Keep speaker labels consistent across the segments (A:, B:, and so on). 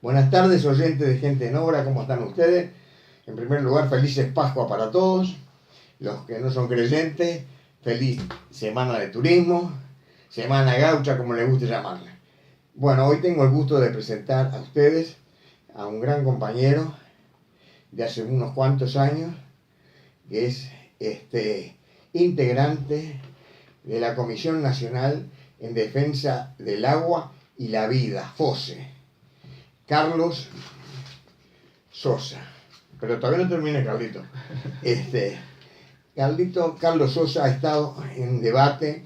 A: Buenas tardes, oyentes de Gente en Obra, ¿cómo están ustedes? En primer lugar, felices Pascua para todos. Los que no son creyentes, feliz Semana de Turismo, Semana Gaucha, como les guste llamarla. Bueno, hoy tengo el gusto de presentar a ustedes a un gran compañero de hace unos cuantos años, que es integrante de la Comisión Nacional en Defensa del Agua y la Vida, FOSE, Carlos Sosa. Pero todavía no termina, Carlito. Carlos Sosa ha estado en debate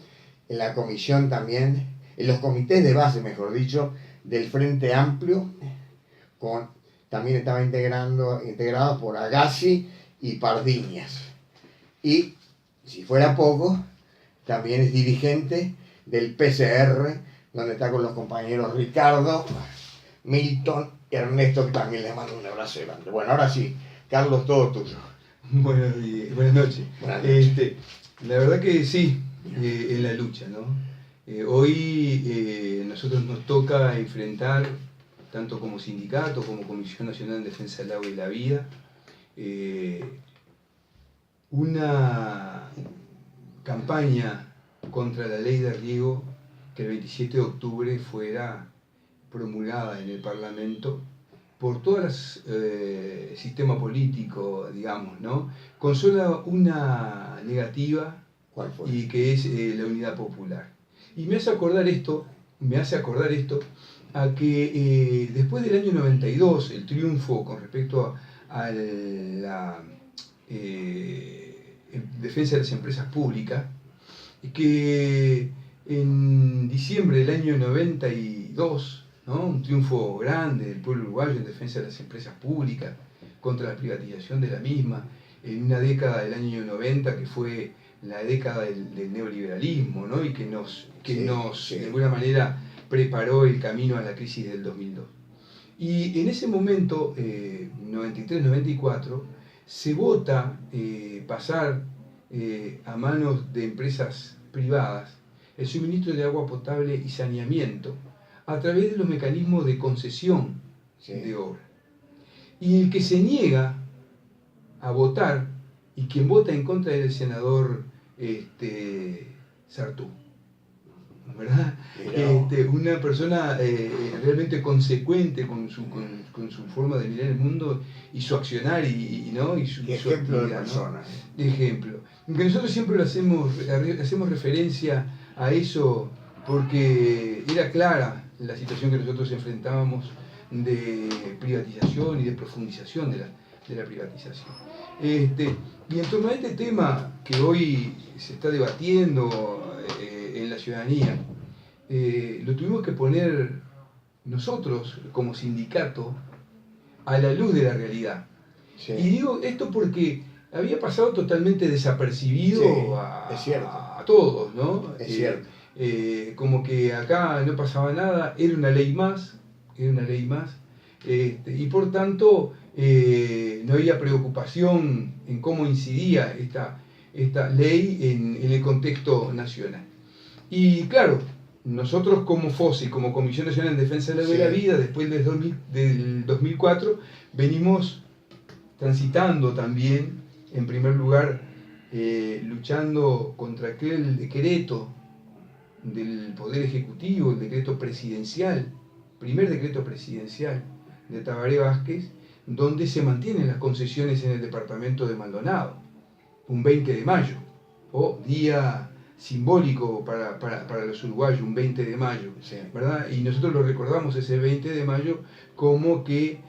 A: en la comisión también, en los comités de base, mejor dicho, del Frente Amplio, también estaba integrado por Agassi y Pardiñas. Y, si fuera poco, también es dirigente del PCR, donde está con los compañeros Ricardo, Milton y Ernesto, que también les mando un abrazo grande. Bueno, ahora sí, Carlos, todo tuyo.
B: Buenas noches.
A: Buenas noches.
B: La verdad que sí, en la lucha, ¿no? Hoy nosotros nos toca enfrentar, tanto como sindicato como Comisión Nacional en Defensa del Agua y la Vida, una campaña contra la ley de riego que el 27 de octubre fuera promulgada en el Parlamento por todo el sistema político, digamos, ¿no? Con solo una negativa.
A: ¿Cuál fue?
B: Y que es la Unidad Popular. Y me hace acordar esto a que después del año 92, el triunfo con respecto a la defensa de las empresas públicas, que en diciembre del año 92, ¿no? Un triunfo grande del pueblo uruguayo en defensa de las empresas públicas, contra la privatización de la misma, en una década del año 90 que fue la década del neoliberalismo, ¿no? Y que nos de alguna manera preparó el camino a la crisis del 2002. Y en ese momento, 93-94, se vota pasar a manos de empresas privadas el suministro de agua potable y saneamiento a través de los mecanismos de concesión de obra. Y el que se niega a votar, y quien vota en contra es el senador Sartú, ¿verdad? Una persona realmente consecuente con su forma de mirar el mundo y su accionar y su
A: ejemplo
B: actividad,
A: de persona.
B: ¿no? Ejemplo. Que nosotros siempre hacemos referencia a eso porque era clara la situación que nosotros enfrentábamos de privatización y de profundización de la privatización. Y en torno a este tema que hoy se está debatiendo en la ciudadanía, lo tuvimos que poner nosotros como sindicato a la luz de la realidad. Sí. Y digo esto porque había pasado totalmente desapercibido a todos, ¿no?
A: Es cierto.
B: Como que acá no pasaba nada, era una ley más, y por tanto no había preocupación en cómo incidía esta ley en el contexto nacional. Y claro, nosotros como FOSE, como Comisión Nacional en Defensa de la Vida, después del 2004, venimos transitando también, en primer lugar, luchando contra aquel decreto del Poder Ejecutivo, el decreto presidencial, primer decreto presidencial de Tabaré Vázquez, donde se mantienen las concesiones en el departamento de Maldonado, un 20 de mayo, o día simbólico para los uruguayos, un 20 de mayo, ¿verdad? Y nosotros lo recordamos ese 20 de mayo como que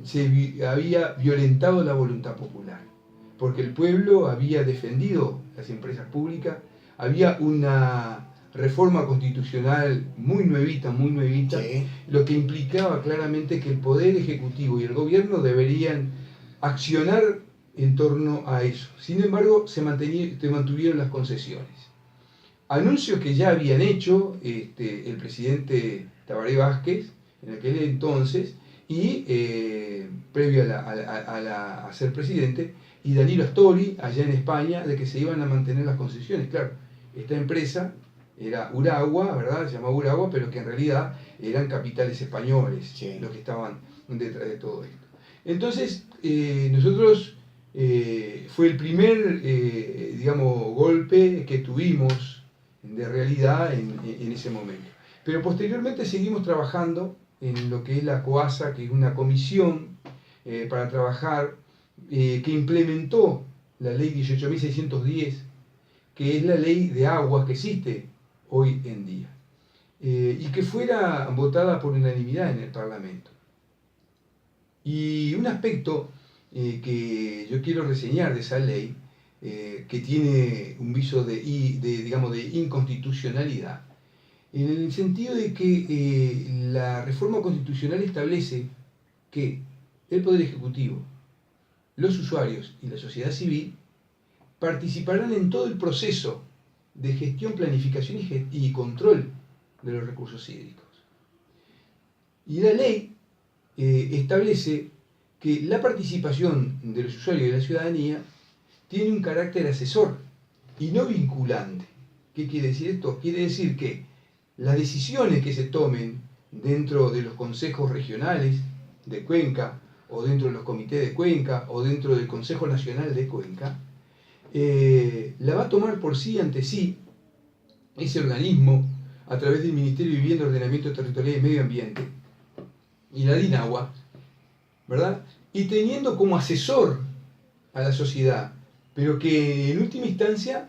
B: se había violentado la voluntad popular, porque el pueblo había defendido las empresas públicas, había una reforma constitucional muy nuevita, lo que implicaba claramente que el Poder Ejecutivo y el Gobierno deberían accionar en torno a eso. Sin embargo, se mantuvieron las concesiones. Anuncios que ya habían hecho el presidente Tabaré Vázquez en aquel entonces y previo a ser presidente, y Danilo Astori allá en España, de que se iban a mantener las concesiones. Claro, esta empresa era Uragua, ¿verdad? Se llamaba Uragua, pero que en realidad eran capitales españoles,
A: Sí.
B: los que estaban detrás de todo esto. Entonces, nosotros fue el primer, digamos, golpe que tuvimos de realidad en ese momento. Pero posteriormente seguimos trabajando en lo que es la COASA, que es una comisión para trabajar, que implementó la ley 18.610, que es la ley de aguas que existe hoy en día, y que fuera votada por unanimidad en el Parlamento. Y un aspecto que yo quiero reseñar de esa ley, que tiene un viso digamos, de inconstitucionalidad, en el sentido de que la reforma constitucional establece que el Poder Ejecutivo, los usuarios y la sociedad civil participarán en todo el proceso de gestión, planificación y control de los recursos hídricos. Y la ley establece que la participación de los usuarios y de la ciudadanía tiene un carácter asesor y no vinculante. ¿Qué quiere decir esto? Quiere decir que las decisiones que se tomen dentro de los consejos regionales de Cuenca, o dentro de los comités de Cuenca, o dentro del Consejo Nacional de Cuenca, la va a tomar por sí ante sí ese organismo a través del Ministerio de Vivienda, Ordenamiento Territorial y Medio Ambiente y la DINAGUA, ¿verdad? Y teniendo como asesor a la sociedad, pero que en última instancia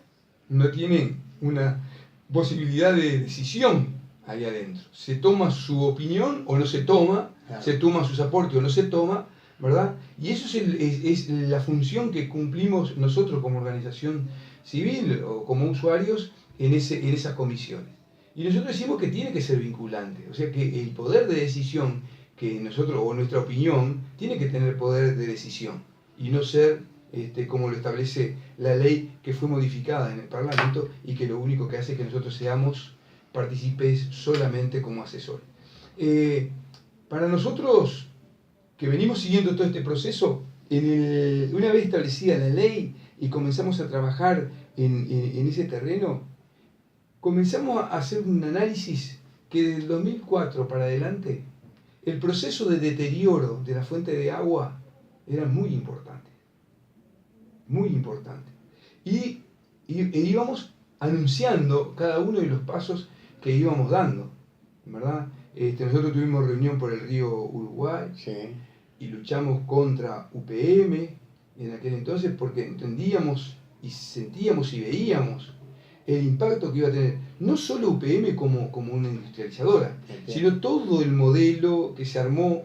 B: no tienen una posibilidad de decisión ahí adentro. Se toma su opinión o no se toma, claro. Se toma sus aportes o no se toma, ¿verdad? Y eso es la función que cumplimos nosotros como organización civil o como usuarios en esas comisiones. Y nosotros decimos que tiene que ser vinculante, o sea que el poder de decisión que nosotros, o nuestra opinión, tiene que tener poder de decisión y no ser como lo establece la ley que fue modificada en el Parlamento y que lo único que hace es que nosotros seamos partícipes solamente como asesores. Para nosotros, que venimos siguiendo todo este proceso, una vez establecida la ley y comenzamos a trabajar en ese terreno, comenzamos a hacer un análisis que desde el 2004 para adelante, el proceso de deterioro de la fuente de agua era muy importante. Muy importante. Y íbamos anunciando cada uno de los pasos que íbamos dando, ¿verdad? Nosotros tuvimos reunión por el río Uruguay, sí, y luchamos contra UPM en aquel entonces porque entendíamos y sentíamos y veíamos el impacto que iba a tener no solo UPM como una industrializadora, sino todo el modelo que se armó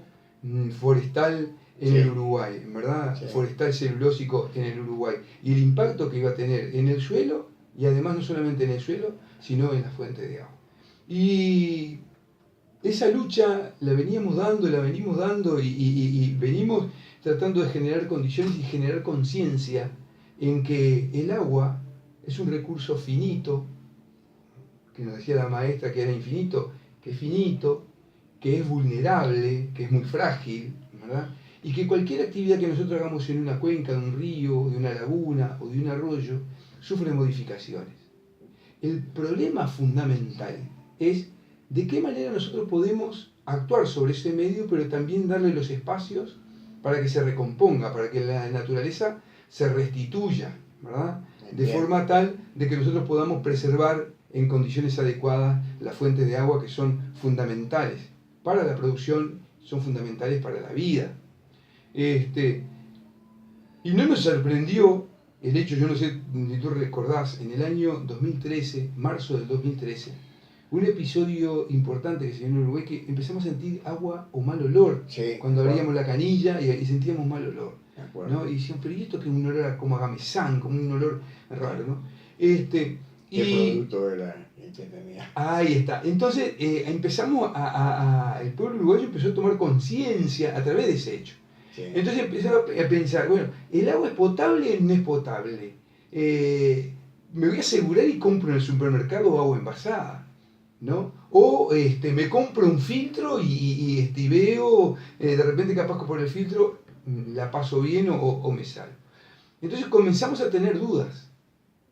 B: forestal en sí, el Uruguay, ¿verdad? Sí. Forestal celulósico en el Uruguay, y el impacto que iba a tener en el suelo, y además no solamente en el suelo, sino en la fuente de agua. Y esa lucha la venimos dando y venimos tratando de generar condiciones y generar conciencia en que el agua es un recurso finito, que nos decía la maestra que era infinito, que es finito, que es vulnerable, que es muy frágil, ¿verdad? Y que cualquier actividad que nosotros hagamos en una cuenca, de un río, de una laguna o de un arroyo, sufre modificaciones. El problema fundamental es de qué manera nosotros podemos actuar sobre ese medio, pero también darle los espacios para que se recomponga, para que la naturaleza se restituya, ¿verdad? De forma tal de que nosotros podamos preservar en condiciones adecuadas las fuentes de agua que son fundamentales para la producción, son fundamentales para la vida. Y no nos sorprendió el hecho, yo no sé si tú recordás, en el año 2013, marzo del 2013, un episodio importante que se dio en Uruguay, que empezamos a sentir agua o mal olor, sí, cuando abríamos la canilla y sentíamos mal olor, ¿no? Y decíamos, pero ¿y esto que es un olor como a gamesán, como un olor raro, ¿no?
A: ¿Qué producto era el que tenía?
B: Ahí está. Entonces empezamos el pueblo uruguayo empezó a tomar conciencia a través de ese hecho. Sí. Entonces empezaba a pensar, bueno, ¿el agua es potable o no es potable? Me voy a asegurar y compro en el supermercado agua envasada, ¿no? O me compro un filtro y veo, de repente capaz que por el filtro la paso bien o me salgo. Entonces comenzamos a tener dudas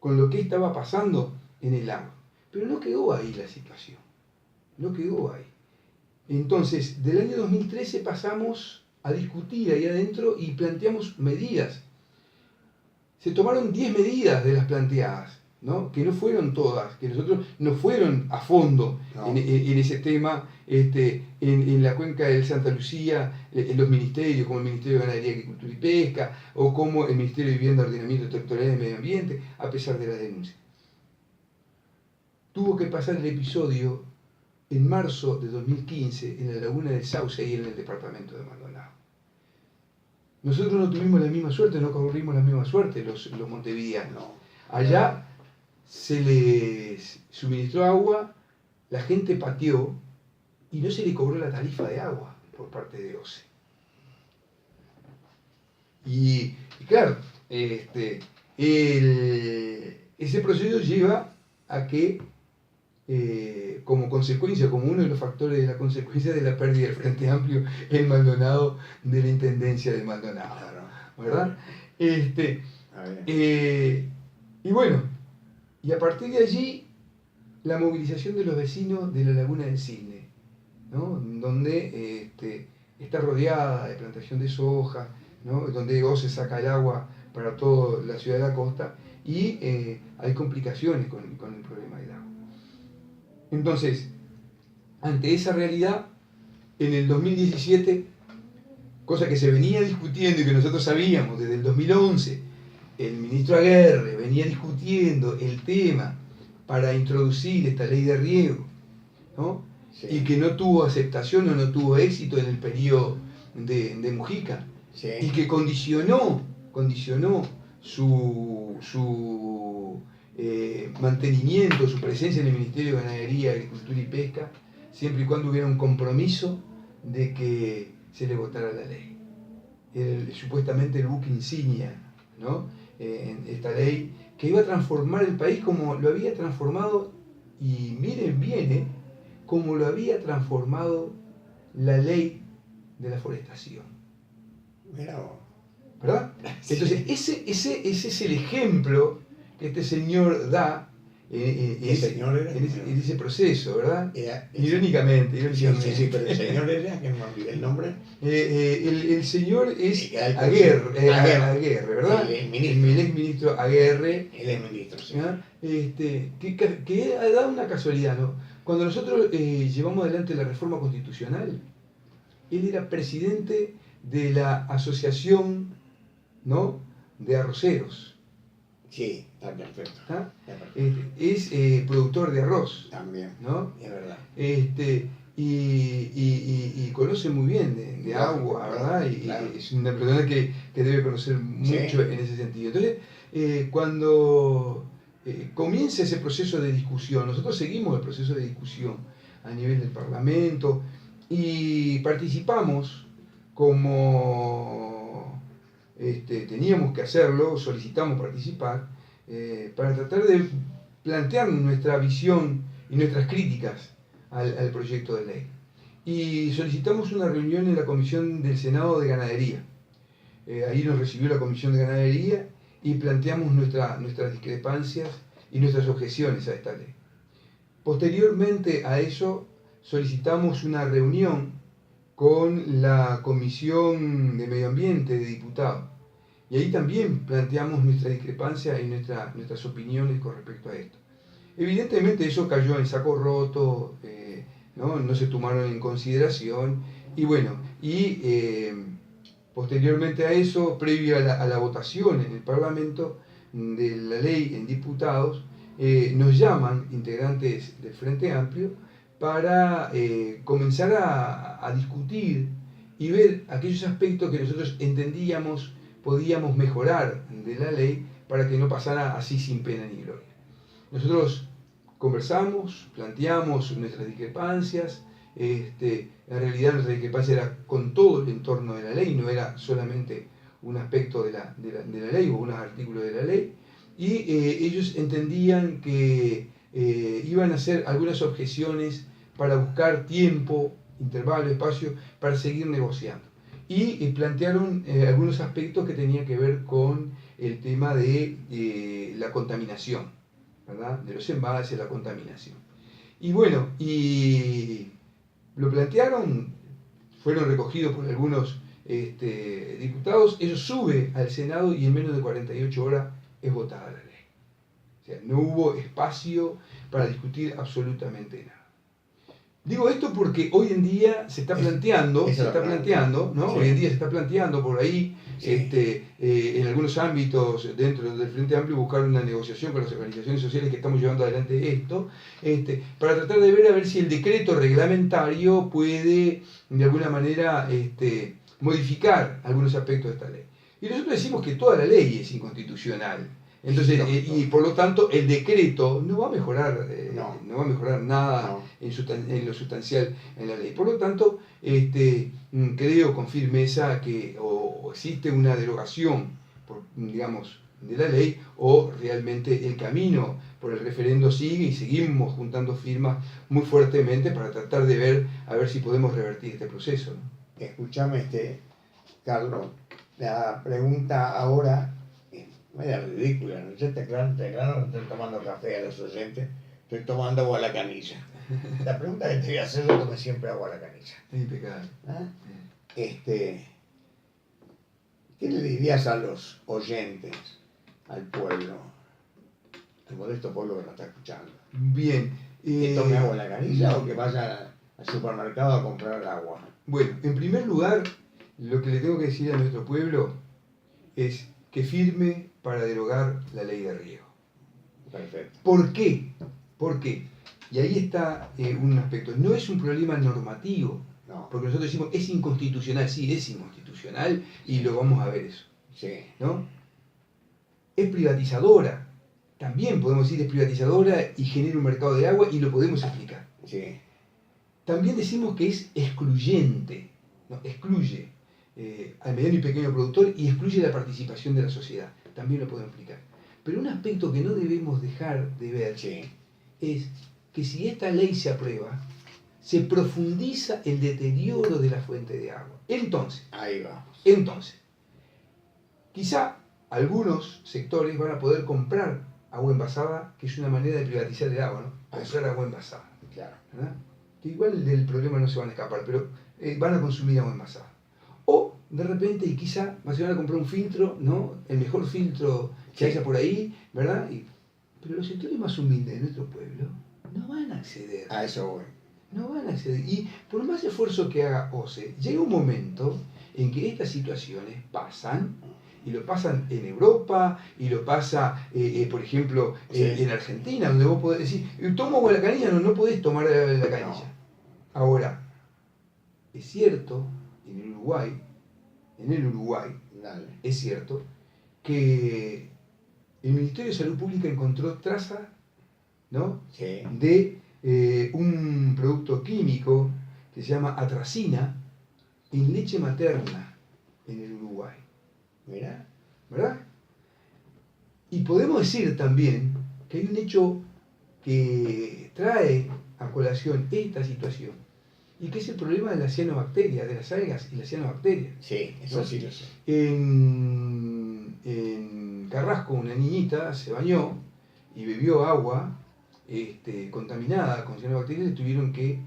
B: con lo que estaba pasando en el agua. Pero no quedó ahí la situación, no quedó ahí. Entonces, del año 2013 pasamos a discutir ahí adentro y planteamos medidas. Se tomaron 10 medidas de las planteadas, ¿no? Que no fueron todas, que nosotros no fueron a fondo
A: No.
B: en ese tema, en la cuenca del Santa Lucía, en los ministerios, como el Ministerio de Ganadería, Agricultura y Pesca, o como el Ministerio de Vivienda, Ordenamiento Territorial y Medio Ambiente, a pesar de las denuncias. Tuvo que pasar el episodio en marzo de 2015 en la laguna del Sauce y en el departamento de Maldonado. Nosotros no tuvimos la misma suerte, no corrimos la misma suerte los montevideanos.
A: No.
B: Allá se les suministró agua, la gente pateó y no se le cobró la tarifa de agua por parte de OCE. Y claro, ese proceso lleva a que, como consecuencia, como uno de los factores de la consecuencia de la pérdida del Frente Amplio en Maldonado, de la Intendencia de Maldonado,
A: Claro.
B: ¿verdad?
A: A ver.
B: Y bueno, y a partir de allí, la movilización de los vecinos de la Laguna del Cisne, ¿no? Donde está rodeada de plantación de soja, ¿no? Donde OCE saca el agua para toda la ciudad de la costa, y hay complicaciones con el problema del agua. Entonces, ante esa realidad, en el 2017, cosa que se venía discutiendo y que nosotros sabíamos desde el 2011, el ministro Aguerre venía discutiendo el tema para introducir esta ley de riego, ¿no?
A: Sí.
B: Y que no tuvo aceptación o no tuvo éxito en el periodo de Mujica,
A: Sí.
B: y que condicionó su mantenimiento, su presencia en el Ministerio de Ganadería, Agricultura y Pesca, siempre y cuando hubiera un compromiso de que se le votara la ley. Supuestamente el buque insignia, ¿no? En esta ley que iba a transformar el país como lo había transformado, y miren bien, como lo había transformado la ley de la forestación.
A: Mira vos.
B: ¿Verdad?
A: Sí.
B: Entonces, ese es el ejemplo que este señor da en ese proceso, ¿verdad? Irónicamente.
A: Sí, pero el señor era, que no me olvidé el nombre.
B: El señor es
A: Aguerre,
B: Aguerre, ¿verdad?
A: El
B: ex ministro Aguerre.
A: Él es ministro, sí.
B: Que ha dado una casualidad, ¿no? Cuando nosotros llevamos adelante la reforma constitucional, él era presidente de la Asociación, ¿no?, de Arroceros.
A: Sí, está perfecto.
B: ¿Está?
A: Está perfecto.
B: Es productor de arroz,
A: También,
B: ¿no?
A: es verdad.
B: Y conoce muy bien de agua, ¿verdad? Y
A: claro.
B: es una persona que debe conocer mucho en ese sentido. Entonces, cuando comienza ese proceso de discusión, nosotros seguimos el proceso de discusión a nivel del Parlamento y participamos como teníamos que hacerlo, solicitamos participar para tratar de plantear nuestra visión y nuestras críticas al proyecto de ley. Y solicitamos una reunión en la Comisión del Senado de Ganadería. Ahí nos recibió la Comisión de Ganadería y planteamos nuestras discrepancias y nuestras objeciones a esta ley. Posteriormente a eso solicitamos una reunión con la Comisión de Medio Ambiente de Diputados. Y ahí también planteamos nuestra discrepancia y nuestras opiniones con respecto a esto. Evidentemente eso cayó en saco roto, no se tomaron en consideración, y bueno, posteriormente a eso, previo a la votación en el Parlamento de la ley en diputados, nos llaman integrantes del Frente Amplio para comenzar a discutir y ver aquellos aspectos que nosotros entendíamos podíamos mejorar de la ley para que no pasara así sin pena ni gloria. Nosotros conversamos, planteamos nuestras discrepancias. En realidad nuestra discrepancia era con todo el entorno de la ley, no era solamente un aspecto de la ley o unos artículos de la ley, y ellos entendían que iban a hacer algunas objeciones para buscar tiempo, intervalo, espacio, para seguir negociando. Y plantearon algunos aspectos que tenían que ver con el tema de la contaminación, ¿verdad? De los embalses, la contaminación. Y bueno, y lo plantearon, fueron recogidos por algunos diputados, eso sube al Senado y en menos de 48 horas es votada la ley. O sea, no hubo espacio para discutir absolutamente nada. Digo esto porque hoy en día se está planteando, ¿no?
A: Sí.
B: Hoy en día se está planteando por ahí,
A: Sí.
B: en algunos ámbitos dentro del Frente Amplio, buscar una negociación con las organizaciones sociales que estamos llevando adelante esto, para tratar de ver a ver si el decreto reglamentario puede de alguna manera modificar algunos aspectos de esta ley. Y nosotros decimos que toda la ley es inconstitucional. Entonces, y por lo tanto, el decreto no va a mejorar, no va a mejorar nada en lo sustancial en la ley. Por lo tanto, creo con firmeza que o existe una derogación, digamos, de la ley, o realmente el camino por el referendo sigue y seguimos juntando firmas muy fuertemente para tratar de ver a ver si podemos revertir este proceso, ¿no?
A: Escúchame, Carlos, la pregunta ahora es media ridícula, ¿no? Yo te aclaro, no estoy tomando café a los oyentes, estoy tomando agua a la canilla. La pregunta que te voy a hacer, yo tomé siempre agua a la canilla.
B: Es impecable.
A: ¿Ah? ¿Qué le dirías a los oyentes, al pueblo, al modesto pueblo que nos está escuchando?
B: Bien.
A: ¿Que tome agua en la canilla o que vaya al supermercado a comprar agua?
B: Bueno, en primer lugar, lo que le tengo que decir a nuestro pueblo es que firme para derogar la ley de riego.
A: Perfecto.
B: ¿Por qué? ¿Por qué? Y ahí está un aspecto. No es un problema normativo,
A: No.
B: porque nosotros decimos es inconstitucional. Sí, es inconstitucional y lo vamos a ver eso.
A: Sí.
B: ¿No? Es privatizadora. También podemos decir es privatizadora y genera un mercado de agua y lo podemos explicar.
A: Sí.
B: También decimos que es excluyente, ¿no? Excluye al mediano y pequeño productor y excluye la participación de la sociedad. También lo podemos explicar. Pero un aspecto que no debemos dejar de ver es que si esta ley se aprueba, se profundiza el deterioro de la fuente de agua.
A: Ahí vamos.
B: Entonces, quizá algunos sectores van a poder comprar agua envasada, que es una manera de privatizar el agua, ¿no? Comprar agua envasada.
A: Claro.
B: ¿Verdad? Que igual del problema no se van a escapar, pero van a consumir agua envasada. O de repente, y quizá se van a comprar un filtro, ¿no? El mejor filtro que haya por ahí, ¿verdad? Pero los sectores más humildes de nuestro pueblo no van a acceder.
A: A eso voy.
B: No van a acceder. Y por más esfuerzo que haga OCE, llega un momento en que estas situaciones pasan, y lo pasan en Europa, y lo pasa, por ejemplo, en Argentina, donde vos podés decir, tomo agua de la canilla, no podés tomar de la canilla. No. Ahora, es cierto, en el Uruguay,
A: Dale.
B: es cierto que el Ministerio de Salud Pública encontró trazas, ¿no?
A: Sí.
B: De un producto químico que se llama atracina en leche materna en el Uruguay.
A: Mira.
B: ¿Verdad? Y podemos decir también que hay un hecho que trae a colación esta situación, y que es el problema de la cianobacteria, de las algas y la cianobacteria.
A: Sí, eso ¿no? Sí lo sé.
B: En Carrasco una niñita se bañó y bebió agua contaminada con cianobacterias, le tuvieron que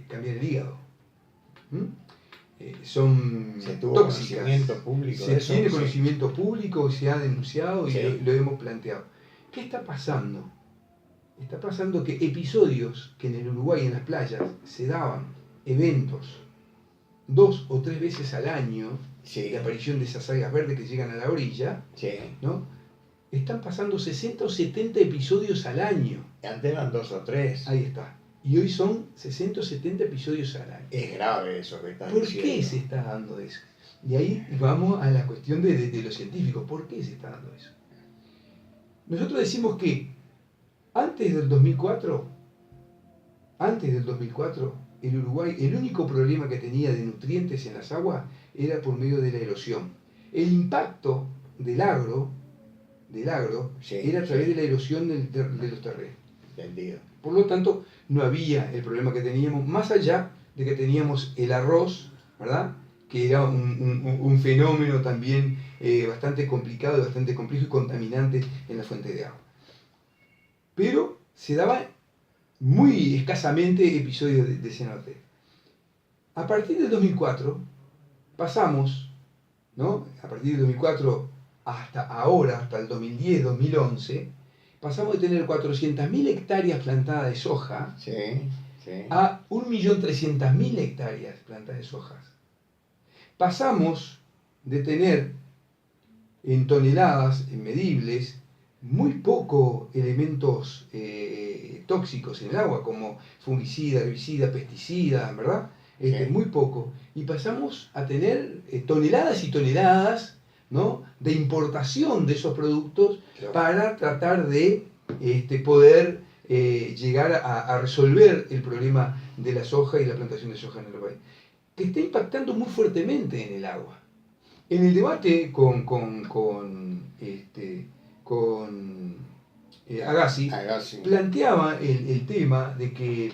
B: cambiar el hígado. Son
A: se tuvo
B: tóxicas.
A: Conocimiento público
B: se tiene conocimiento público, se ha denunciado y lo hemos planteado. ¿Qué está pasando? Está pasando que episodios que en el Uruguay, en las playas, se daban eventos 2 o 3 veces al año de aparición de esas algas verdes que llegan a la orilla, ¿no? Están pasando 60 o 70 episodios al año.
A: Antes eran 2 o 3.
B: Ahí está. Y hoy son 60 o 70 episodios al año.
A: Es grave eso que estás
B: diciendo. ¿Por qué se está dando eso? Y ahí vamos a la cuestión de los científicos. ¿Por qué se está dando eso? Nosotros decimos que antes del 2004, el Uruguay, el único problema que tenía de nutrientes en las aguas era por medio de la erosión. El impacto del agro era a través de la erosión de los terrenos.
A: Entendido.
B: Por lo tanto, no había el problema que teníamos, más allá de que teníamos el arroz, ¿verdad? Que era un fenómeno también bastante complicado, bastante complejo y contaminante en la fuente de agua. pero se daban muy escasamente episodios de cenote. A partir del 2004 pasamos, ¿no? A partir del 2004 hasta ahora, hasta el 2010, 2011, pasamos de tener 400.000 hectáreas plantadas de soja
A: Sí, sí.
B: a 1.300.000 hectáreas plantadas de soja. Pasamos de tener en toneladas, en medibles, muy pocos elementos tóxicos en el agua, como fungicida, herbicida, pesticida, ¿verdad?
A: Sí.
B: Muy poco. Y pasamos a tener toneladas y toneladas, ¿no?, de importación de esos productos,
A: Claro,
B: para tratar de poder llegar a resolver el problema de la soja y la plantación de soja en el país, que está impactando muy fuertemente en el agua. En el debate con Agassi,
A: Agassi.
B: planteaba el tema de que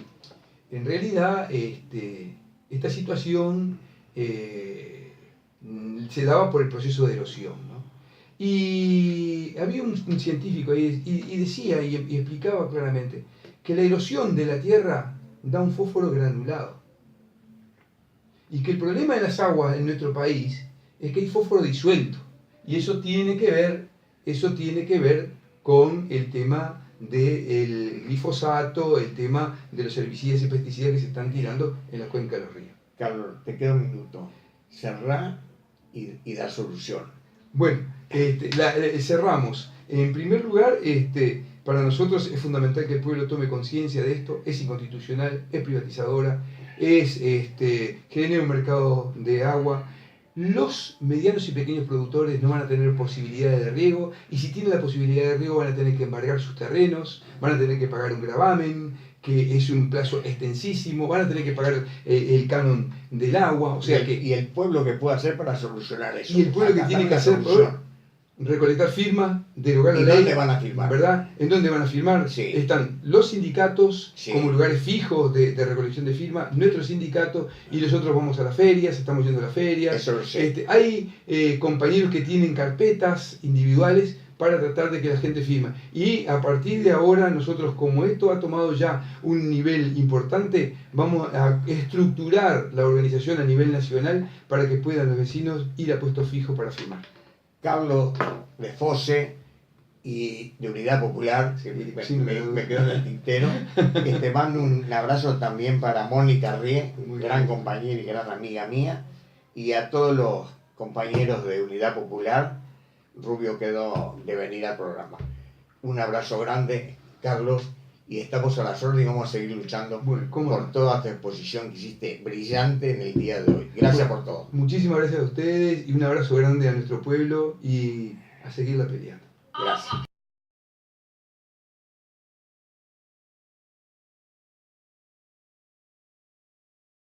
B: en realidad esta situación se daba por el proceso de erosión, ¿no? Y había un científico ahí y decía y explicaba claramente que la erosión de la tierra da un fósforo granulado. Y que el problema de las aguas en nuestro país es que hay fósforo disuelto. Y eso tiene que ver con el tema del glifosato, el tema de los herbicidas y pesticidas que se están tirando en la cuenca de los ríos.
A: Carlos, te queda un minuto. Cerrar y dar solución.
B: Bueno, cerramos. En primer lugar, para nosotros es fundamental que el pueblo tome conciencia de esto. Es inconstitucional, es privatizadora, genera un mercado de agua. Los medianos y pequeños productores no van a tener posibilidades de riego, y si tienen la posibilidad de riego van a tener que embargar sus terrenos, van a tener que pagar un gravamen, que es un plazo extensísimo, van a tener que pagar el canon del agua, o sea
A: y el pueblo que puede hacer para solucionar eso.
B: Y el pueblo que tiene que hacer, recolectar firmas, derogar la ley.
A: ¿Y dónde van a firmar?
B: ¿Verdad? ¿En dónde van a firmar?
A: Sí.
B: Están los sindicatos,
A: sí,
B: como lugares fijos de recolección de firmas, nuestro sindicato, y nosotros vamos a las ferias, estamos yendo a las ferias.
A: Eso lo sé.
B: Hay compañeros que tienen carpetas individuales para tratar de que la gente firme. Y a partir de ahora, nosotros, como esto ha tomado ya un nivel importante, vamos a estructurar la organización a nivel nacional para que puedan los vecinos ir a puestos fijos para firmar.
A: Carlos de Fosse y de Unidad Popular, que me quedo en el tintero. Mando un abrazo también para Mónica Rie, gran compañera y gran amiga mía, y a todos los compañeros de Unidad Popular. Rubio quedó de venir al programa. Un abrazo grande, Carlos, y estamos a las órdenes y vamos a seguir luchando por toda esta exposición que hiciste brillante en el día de hoy. Gracias por todo.
B: Muchísimas gracias a ustedes y un abrazo grande a nuestro pueblo y a seguirla peleando.
A: Gracias.